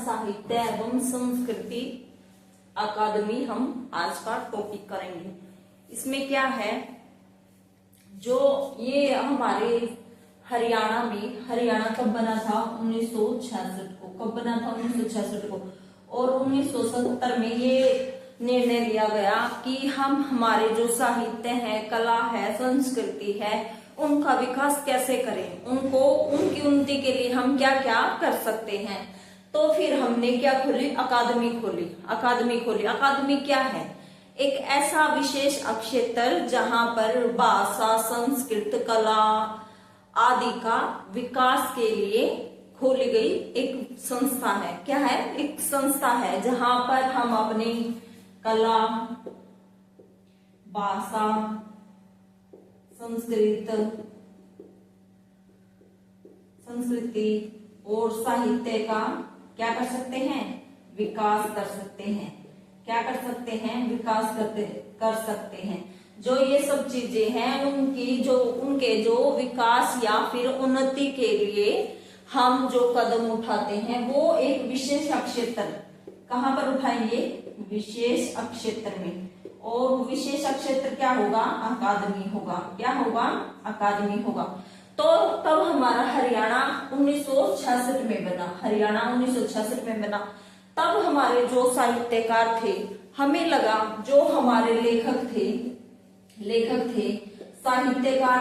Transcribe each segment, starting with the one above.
साहित्य एवं संस्कृति अकादमी हम आज का टॉपिक करेंगे। इसमें क्या है, जो ये हमारे हरियाणा कब बना था? 1966 को। कब बना था? 1966 को। और 1970 में ये निर्णय लिया गया कि हम हमारे जो साहित्य है, कला है, संस्कृति है, उनका विकास कैसे करें, उनकी उन्नति के लिए हम क्या क्या कर सकते हैं। तो फिर हमने क्या खोली? अकादमी खोली। अकादमी क्या है? एक ऐसा विशेष क्षेत्र जहां पर भाषा, संस्कृत, कला आदि का विकास के लिए खोली गई एक संस्था है। क्या है? एक संस्था है जहां पर हम अपनी कला, भाषा, संस्कृति और साहित्य का क्या कर सकते हैं? विकास कर सकते हैं। क्या कर सकते हैं? विकास कर सकते हैं। जो ये सब चीजें हैं उनके जो विकास या फिर उन्नति के लिए हम जो कदम उठाते हैं वो एक विशेष क्षेत्र, कहां पर उठाएंगे? विशेष क्षेत्र में। और विशेष क्षेत्र क्या होगा? अकादमी होगा। क्या होगा? अकादमी होगा। तो तब हमारा हरियाणा 1966 में बना। तब हमारे जो साहित्यकार थे, हमें लगा जो हमारे लेखक थे, साहित्यकार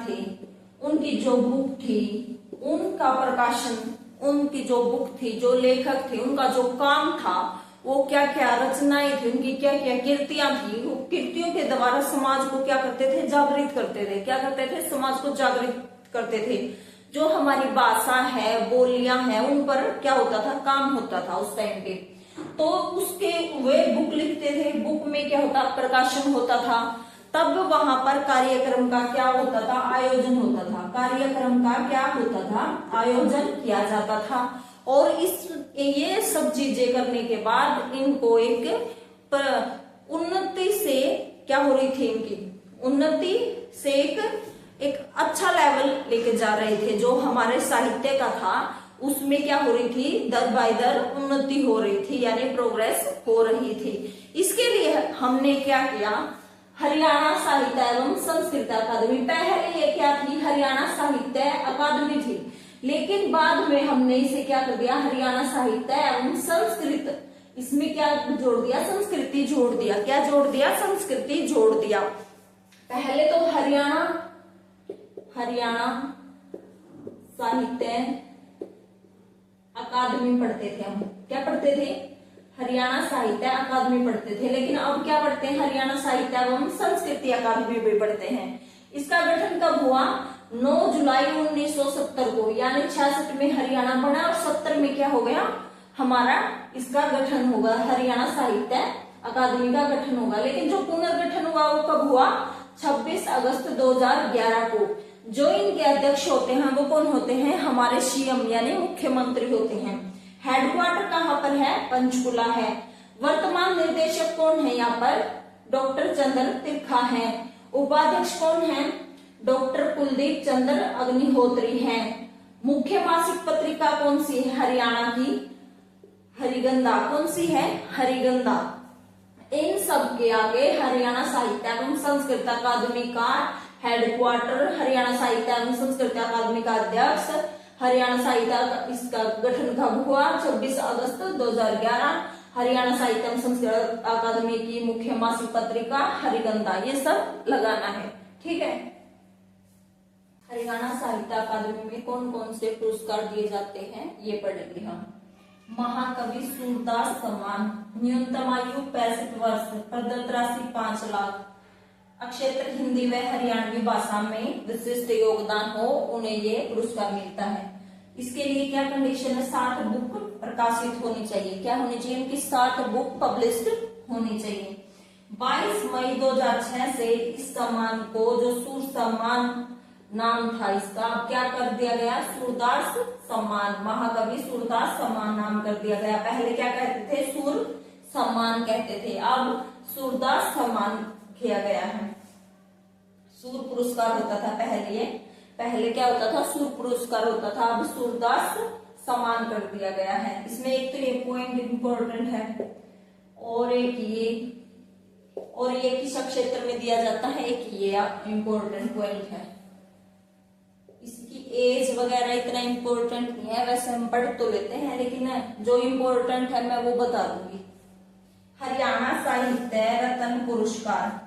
थे, उनकी जो बुक थी, उनका प्रकाशन, उनकी जो बुक थी, जो लेखक थे, उनका जो काम था, वो क्या क्या रचनाएं थी, उनकी क्या क्या कृतियां थी, वो कृतियों के द्वारा समाज को क्या करते थे? जागृत करते थे। क्या करते थे? समाज को जागृत करते थे। जो हमारी भाषा है, बोलियां हैं, उन पर क्या होता था? काम होता था उस टाइम पे। तो उसके वे बुक लिखते थे, बुक में क्या होता? प्रकाशन होता था। तब वहां पर कार्यक्रम का क्या होता था? आयोजन होता था। कार्यक्रम का क्या होता था? आयोजन किया जाता था। और ये सब चीजें करने के बाद इनको एक उन्नति से क्या हो रही थी? इनकी उन्नति से एक अच्छा लेवल लेके जा रहे थे। जो हमारे साहित्य का था उसमें क्या हो रही थी? दर बाय दर उन्नति हो रही थी, यानी प्रोग्रेस हो रही थी। इसके लिए हमने क्या किया? हरियाणा साहित्य एवं संस्कृत अकादमी। पहले ये क्या थी? हरियाणा साहित्य अकादमी थी, लेकिन बाद में हमने इसे क्या कर दिया? हरियाणा साहित्य एवं संस्कृत। इसमें क्या जोड़ दिया? संस्कृति जोड़ दिया। क्या जोड़ दिया? संस्कृति जोड़ दिया। पहले तो हरियाणा साहित्य अकादमी पढ़ते थे हम। क्या पढ़ते थे? हरियाणा साहित्य अकादमी पढ़ते थे। लेकिन अब क्या पढ़ते हैं? हरियाणा साहित्य एवं संस्कृति अकादमी भी पढ़ते हैं। इसका गठन कब हुआ? 9 जुलाई 1970 को, यानी 66 में हरियाणा बना और 70 में क्या हो गया? हमारा इसका गठन होगा, हरियाणा साहित्य अकादमी का गठन होगा। लेकिन जो पुनर्गठन हुआ वो कब हुआ? 26 अगस्त 2011 को। जो इनके अध्यक्ष होते हैं वो कौन होते हैं? हमारे सीएम यानी मुख्यमंत्री होते हैं। हेडक्वार्टर कहाँ पर है? पंचकुला है। वर्तमान निर्देशक कौन है? यहाँ पर डॉक्टर चंद्र त्रिखा है। उपाध्यक्ष कौन है? डॉक्टर कुलदीप चंद्र अग्निहोत्री हैं। मुख्य मासिक पत्रिका कौन सी है? हरियाणा की हरिगंधा। कौन सी है? हरिगंधा। इन सब के आगे हरियाणा साहित्य एवं संस्कृत अकादमी का हेडक्वार्टर, हरियाणा साहित्य एवं संस्कृत अकादमी का अध्यक्ष, हरियाणा साहित्य इसका गठन कब हुआ? 26 अगस्त 2011। हरियाणा साहित्य एवं संस्कृत अकादमी की मुख्य मासिक पत्रिका हरिगंधा। ये सब लगाना है, ठीक है। हरियाणा साहित्य अकादमी में कौन कौन से पुरस्कार दिए जाते हैं ये पढ़ेंगे हम। महाकवि सूरदास सम्मान, न्यूनतम आयु 65 वर्ष, प्रदत्त राशि 5 लाख, क्षेत्र हिंदी व हरियाणवी भाषा में विशिष्ट योगदान हो, उन्हें ये पुरस्कार मिलता है। इसके लिए क्या कंडीशन है? 60 बुक प्रकाशित होनी चाहिए। क्या होनी चाहिए? इनकी 60 बुक पब्लिश्ड होनी चाहिए। 22 मई 2006 से इस सम्मान को, जो सूर सम्मान नाम था इसका, क्या कर दिया गया? सूरदास सम्मान, महाकवि सूरदास सम्मान नाम कर दिया गया। पहले क्या कहते थे? सूर सम्मान कहते थे, अब सूरदास सम्मान किया गया है। सूर पुरस्कार होता था पहले क्या होता था? सूर पुरस्कार होता था, अब सूरदास समान कर दिया गया है। इसमें एक तो ये पॉइंट इंपॉर्टेंट है और एक ये किस क्षेत्र में दिया जाता है, एक ये इंपॉर्टेंट पॉइंट है। इसकी एज वगैरह इतना इंपॉर्टेंट नहीं है, वैसे हम पढ़ तो लेते हैं, लेकिन जो इंपॉर्टेंट है मैं वो बता दूंगी। हरियाणा साहित्य रत्न पुरस्कार।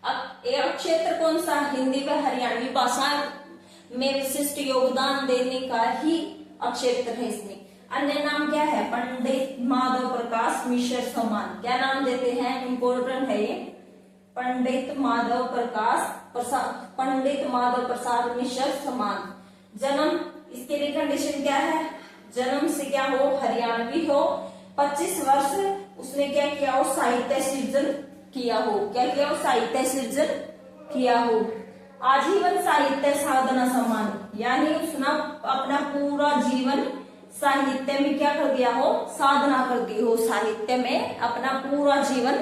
अब ये क्षेत्र कौन सा, हिंदी व हरियाणवी भाषा में विशिष्ट योगदान देने का ही क्षेत्र है। इसमें अन्य नाम क्या है, पंडित माधव प्रकाश मिश्र सम्मान। क्या नाम देते हैं, इंपॉर्टेंट है ये, पंडित माधव प्रसाद मिश्र सम्मान। जन्म, इसके लिए कंडीशन क्या है, जन्म से क्या हो, हरियाणवी हो, 25 वर्ष उसने क्या किया हो, साहित्य सृजन किया हो। क्या किया हो, साहित्य सृजन किया हो। आजीवन साहित्य साधना सम्मान, यानी उसने अपना पूरा जीवन साहित्य में क्या कर दिया हो, साधना कर दी हो, साहित्य में अपना पूरा जीवन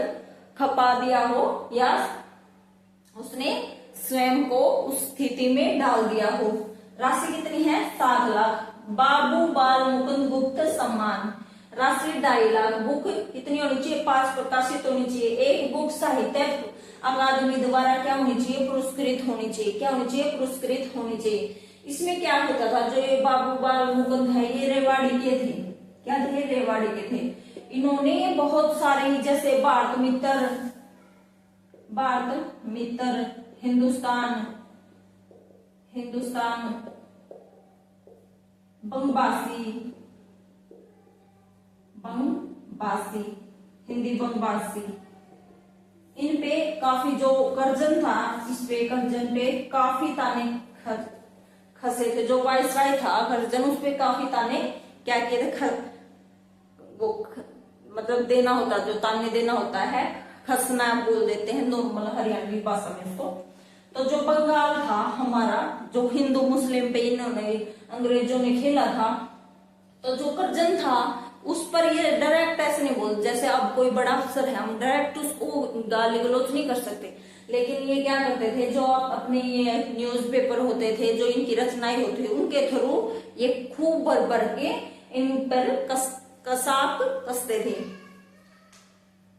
खपा दिया हो, या उसने स्वयं को उस स्थिति में डाल दिया हो। राशि कितनी है, 7 लाख। बाबू बाल मुकुंद गुप्त सम्मान, राशि 2.5 लाख। बुक कितनी होनी चाहिए, 5 प्रकाशित होनी चाहिए। एक बुक साहित्य अकादमी द्वारा क्या होनी चाहिए, पुरस्कृत होनी चाहिए। क्या होनी चाहिए, पुरस्कृत होनी चाहिए। इसमें क्या होता था, जो ये बाबू बाल मुकुंद है ये रेवाड़ी के थे। क्या थे, रेवाड़ी के थे। इन्होंने बहुत सारे, जैसे भारत मित्र, हिंदुस्तान बंगबासी, हिंदी बंगबासी, इन पे काफी जो कर्जन था, इस पे कर्जन पे काफी ताने खसे थे। जो वायसराय था कर्जन, उस पे काफी ताने क्या किए थे, मतलब देना होता, जो ताने देना होता है, खसना बोल देते हैं नॉर्मल हरियाणवी भाषा में उसको। तो जो बंगाल था हमारा, जो हिंदू मुस्लिम पे इन्होंने अंग्रेजों ने खेला था, तो जो कर्जन था उस पर ये डायरेक्ट ऐसे नहीं बोल, जैसे अब कोई बड़ा अफसर है हम डायरेक्ट उसको गाली गलौज नहीं कर सकते, लेकिन ये क्या करते थे, जो अपने ये न्यूज़पेपर होते थे, जो इनकी रचनाएं होती थी, उनके थ्रू ये खूब भर भर के इन पर कसाक कसते थे।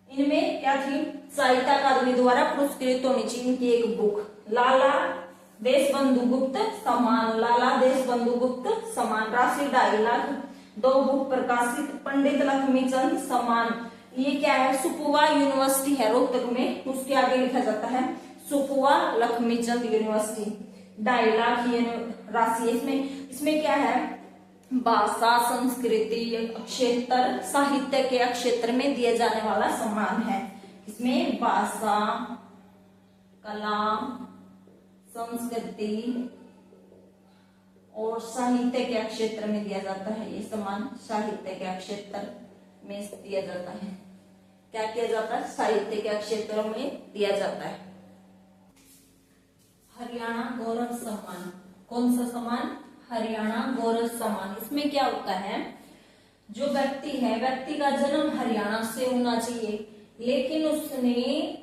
इनमें क्या थी, साहित्य अकादमी द्वारा पुरस्कृत होनी चाहिए इनकी एक बुक, लाला देशबंधु गुप्त सम्मान, लाला देशबंधु गुप्त सम्मान, राशि 2.5 लाख। 2 बुक प्रकाशित, पंडित लक्ष्मीचंद सम्मान। ये क्या है, सुपुवा यूनिवर्सिटी है रोहतक में, उसके आगे लिखा जाता है सुपुवा लक्ष्मीचंद यूनिवर्सिटी। 2.5 लाख ये राशि। इसमें क्या है, भाषा संस्कृति क्षेत्र साहित्य के क्षेत्र में दिए जाने वाला सम्मान है। इसमें भाषा, कला, संस्कृति और साहित्य के क्षेत्र में दिया जाता है ये सम्मान। साहित्य के क्षेत्र में दिया जाता है, क्या किया जाता है, साहित्य के क्षेत्र में दिया जाता है। हरियाणा गौरव सम्मान, कौन सा सम्मान, हरियाणा गौरव सम्मान। इसमें क्या होता है, जो व्यक्ति है, व्यक्ति का जन्म हरियाणा से होना चाहिए, लेकिन उसने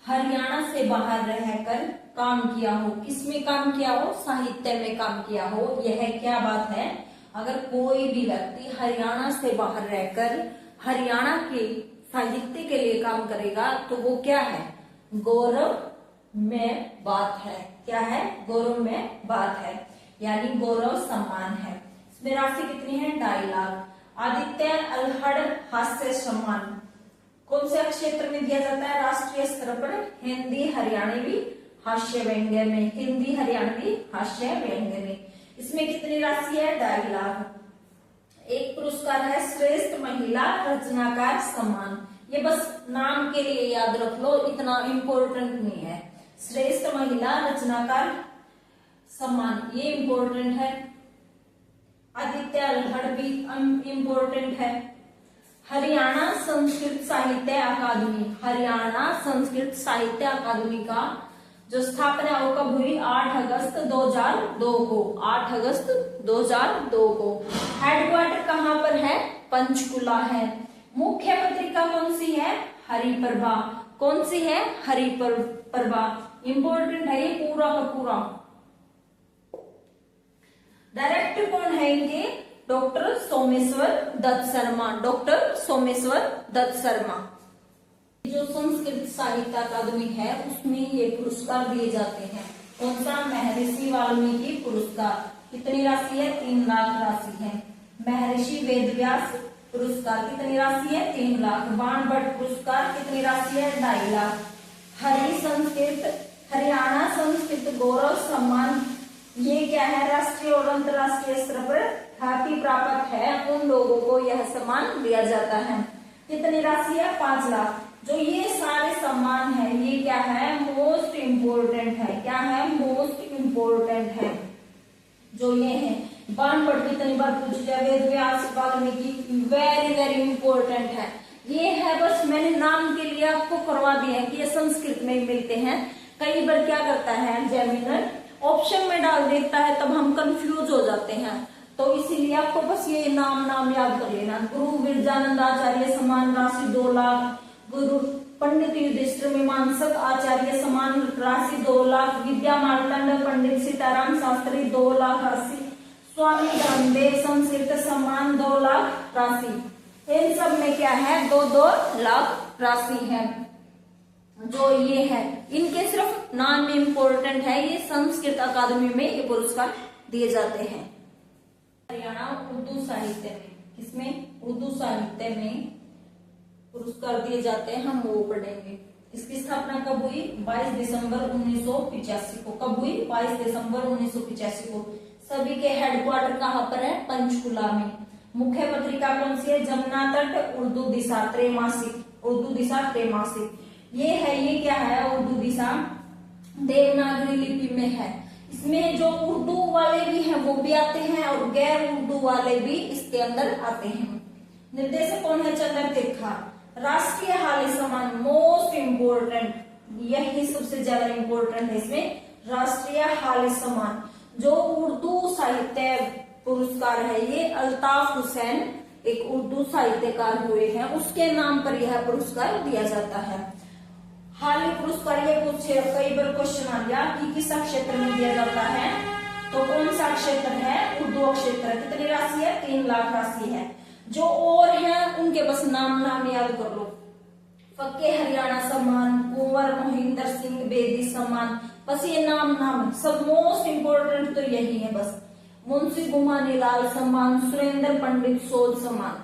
हरियाणा से बाहर रहकर काम किया हो। किसमें काम किया हो, साहित्य में काम किया हो। यह क्या बात है, अगर कोई भी व्यक्ति हरियाणा से बाहर रहकर हरियाणा के साहित्य के लिए काम करेगा तो वो क्या है, गौरव में बात है। क्या है, गौरव में बात है, यानी गौरव सम्मान है। इसमें राशि कितनी है, 2.5 लाख। आदित्य अल्हड़ हास्य सम्मान कौन से क्षेत्र में दिया जाता है, राष्ट्रीय स्तर पर हिंदी हरियाणवी हास्य व्यंग्य में, हिंदी हरियाणवी हास्य व्यंग्य में। इसमें कितनी राशि है, 2.5 लाख। एक पुरस्कार है श्रेष्ठ महिला रचनाकार सम्मान। ये बस नाम के लिए याद रख लो, इतना इम्पोर्टेंट नहीं है। श्रेष्ठ महिला रचनाकार सम्मान ये इम्पोर्टेंट है। आदित्य अल्हड़ भी इम्पोर्टेंट है। हरियाणा संस्कृत साहित्य अकादमी, हरियाणा संस्कृत साहित्य अकादमी का जो स्थापना वो कब हुई, 8 अगस्त 2002 को, 8 अगस्त 2002 को। हेडक्वार्टर कहाँ पर है, पंचकुला है। मुख्य पत्रिका कौन सी है, हरिप्रभा। कौन सी है, हरिप्रभा। इंपॉर्टेंट है ये पूरा का पूरा। डायरेक्टर कौन है इनके, डॉक्टर सोमेश्वर दत्त शर्मा, डॉक्टर सोमेश्वर दत्त शर्मा। जो संस्कृत साहित्य अकादमी है उसमें ये पुरस्कार दिए जाते हैं। कौन सा? महर्षि वाल्मीकि पुरस्कार। कितनी राशि है? 3 लाख राशि है। महर्षि वेदव्यास पुरस्कार कितनी राशि है? 3 लाख। बाणभट्ट पुरस्कार कितनी राशि है? 2.5 लाख। हरियाणा संस्कृत गौरव सम्मान, ये क्या है? राष्ट्रीय और अंतर्राष्ट्रीय स्तर पर ख्याति प्राप्त है, उन लोगों को यह सम्मान दिया जाता है। कितनी राशि है? 5 लाख। जो ये सारे सम्मान है ये क्या है? मोस्ट इम्पोर्टेंट है। क्या है? मोस्ट इम्पोर्टेंट है। जो ये है बाणभट्ट कितनी बार पूछ लिया, Vedvyas, Valmiki, very very important है। ये है बस मैंने नाम के लिए आपको करवा दिया है कि ये संस्कृत में मिलते हैं। कई बार क्या करता है एग्जामिनर ऑप्शन में डाल देता है, तब हम कंफ्यूज हो जाते हैं। तो इसीलिए आपको बस ये नाम याद कर लेना। गुरु विरजानंद आचार्य सम्मान राशि 2 लाख। गुरु पंडित युधिष्ठिर मीमांसक आचार्य सम्मान राशि 2 लाख। विद्या मार्तंड पंडित सीताराम शास्त्री 2 लाख राशि। स्वामी धनदेव संस्कृत सम्मान 2 लाख राशि। इन सब में क्या है? 2-2 लाख राशि है। जो ये है इनके सिर्फ नाम में इम्पोर्टेंट है। ये संस्कृत अकादमी में ये पुरस्कार दिए जाते हैं। हरियाणा उर्दू साहित्य में, किसमें? उर्दू साहित्य में पुरस्कार दिए जाते हैं, हम वो पढ़ेंगे। इसकी स्थापना कब हुई? 22 दिसंबर 1985 को। कब हुई? 22 दिसंबर 1985 को। सभी के हेडक्वार्टर कहाँ पर है? पंचकुला में। मुख्य पत्रिका कौन सी है? जमुना तट उर्दू दिशा त्रैमासिक। उर्दू दिशा त्रैमासिक ये है। ये क्या है? उर्दू दिशा देवनागरी लिपि में है। इसमें जो उर्दू वाले भी हैं वो भी आते हैं और गैर उर्दू वाले भी इसके अंदर आते हैं। निर्देशक कौन है? चंद्र तिखा। राष्ट्रीय हाल सम्मान मोस्ट इम्पोर्टेंट, यही सबसे ज्यादा इम्पोर्टेंट है इसमें। राष्ट्रीय हाल सम्मान जो उर्दू साहित्य पुरस्कार है, ये अल्ताफ हुसैन एक उर्दू साहित्यकार हुए हैं, उसके नाम पर यह पुरस्कार दिया जाता है। हाल पुरस्कार ये पूछे कई बार क्वेश्चन आ गया कि किस क्षेत्र में दिया जाता है, तो कौन सा क्षेत्र है? उर्दू क्षेत्र। कितनी राशि है? 3 लाख राशि है। जो और हैं उनके बस नाम याद कर लो। फक्के हरियाणा सम्मान, कुंवर मोहिंदर सिंह बेदी सम्मान, बस ये नाम सब मोस्ट इम्पोर्टेंट तो यही है बस। मुंशी गुमानीलाल सम्मान, सुरेंद्र पंडित शोध सम्मान।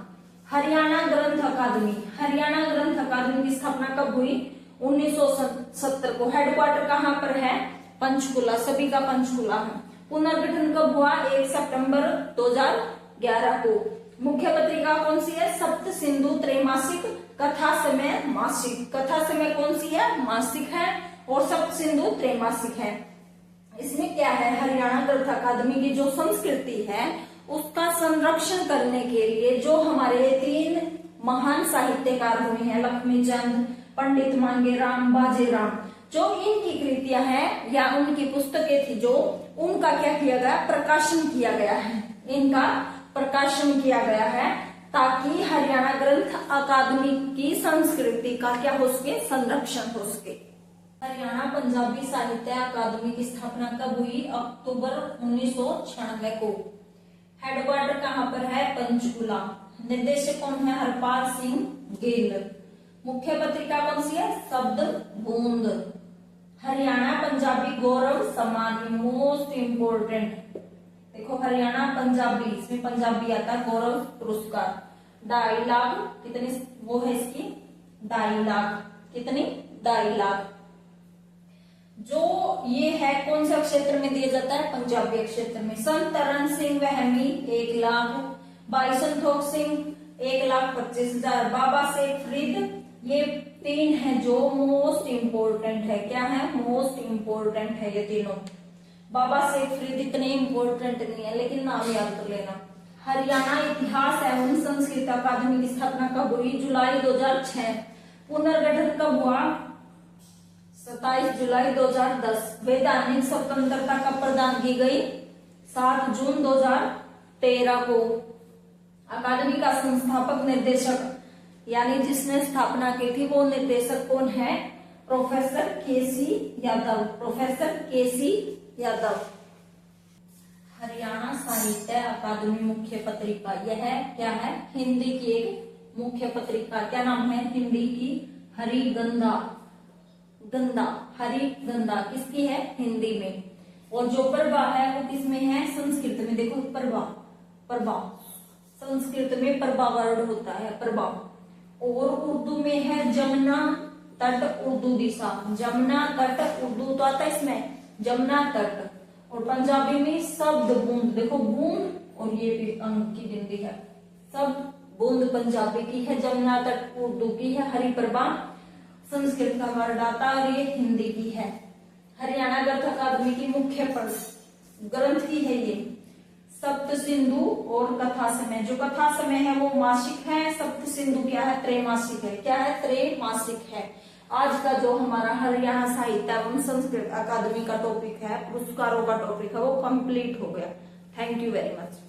हरियाणा ग्रंथ अकादमी, हरियाणा ग्रंथ अकादमी की स्थापना कब हुई? 1970 को। हेडक्वार्टर कहाँ पर है? पंचकुला, सभी का पंचकुला है। पुनर्गठन कब हुआ? 1 सितंबर 2011 को। मुख्य पत्रिका कौन सी है? सप्त सिंधु त्रैमासिक, कथा समय मासिक। कथा समय कौन सी है? मासिक है और सप्त सिंधु त्रैमासिक है। इसमें क्या है? हरियाणा ग्रंथ अकादमी की जो संस्कृति है उसका संरक्षण करने के लिए जो हमारे 3 महान साहित्यकार हुए हैं, लक्ष्मीचंद, पंडित मांगेराम, बाजेराम, जो इनकी कृतियां हैं या उनकी पुस्तकें थी जो, उनका क्या किया गया? प्रकाशन किया गया है। इनका प्रकाशन किया गया है ताकि हरियाणा ग्रंथ अकादमी की संस्कृति का क्या हो सके? संरक्षण हो सके। हरियाणा पंजाबी साहित्य अकादमी की स्थापना कब हुई? अक्टूबर 1996 को। हेडक्वार्टर कहाँ पर है? पंचकुला। निर्देशक कौन है? हरपाल सिंह गिल। मुख्य पत्रिका कौन सी है? शब्द बूंद। हरियाणा पंजाबी गौरव सम्मान मोस्ट इम्पोर्टेंट। देखो हरियाणा पंजाबी, इसमें पंजाबी आता है। गौरव पुरस्कार 2.5 लाख। कितनी वो है इसकी? 2.5 लाख। कितनी? 2.5 लाख। जो ये है कौन सा क्षेत्र में दिया जाता है? पंजाबी क्षेत्र में। संत तरण सिंह वहमी 1 लाख। भाई संतोख सिंह 1,25,000। बाबा शेख फरीद, ये 3 है जो मोस्ट इम्पोर्टेंट है। क्या है? मोस्ट इम्पोर्टेंट है ये तीनों। बाबा शेख फरीद इतने इम्पोर्टेंट नहीं है लेकिन नाम याद कर लेना। हरियाणा इतिहास एवं संस्कृत अकादमी की स्थापना कब हुई? जुलाई 2006। पुनर्गठन कब हुआ? 27 जुलाई 2010। वैधानिक स्वतंत्रता कब प्रदान की गई? 7 जून 2013 को। अकादमी का संस्थापक निर्देशक यानी जिसने स्थापना की थी वो निर्देशक कौन है? प्रोफेसर केसी यादव। प्रोफेसर केसी यादव। हरियाणा साहित्य अकादमी मुख्य पत्रिका, यह क्या है, हिंदी की एक मुख्य पत्रिका। क्या नाम है हिंदी की? हरिगंधा। गंधा, हरिगंधा किसकी है? हिंदी में। और जो प्रभा है वो किसमें है? संस्कृत में। देखो प्रभा, प्रभा संस्कृत में प्रभा वर्ड होता है, प्रभा। और उर्दू में है जमुना तट उर्दू दिशा। जमुना तट उर्दू तो आता है इसमें, जमुना तट। और पंजाबी में शब्द बूंद, देखो बूंद, और ये भी अंक की गिनती है। शब्द बूंद पंजाबी की है, जमुना तट उर्दू की है, हरिप्रभा संस्कृत का वर्ड आता है, और ये हिंदी की है। हरियाणा ग्रंथ अकादमी की मुख्य ग्रंथ की है ये सप्त सिंधु और कथा समय। जो कथा समय है वो मासिक है, सप्त सिंधु क्या है? त्रैमासिक है। क्या है? त्रैमासिक है। आज का जो हमारा हरियाणा साहित्य एवं संस्कृत अकादमी का टॉपिक है, पुरस्कारों का टॉपिक है, वो कंप्लीट हो गया। Thank you very much.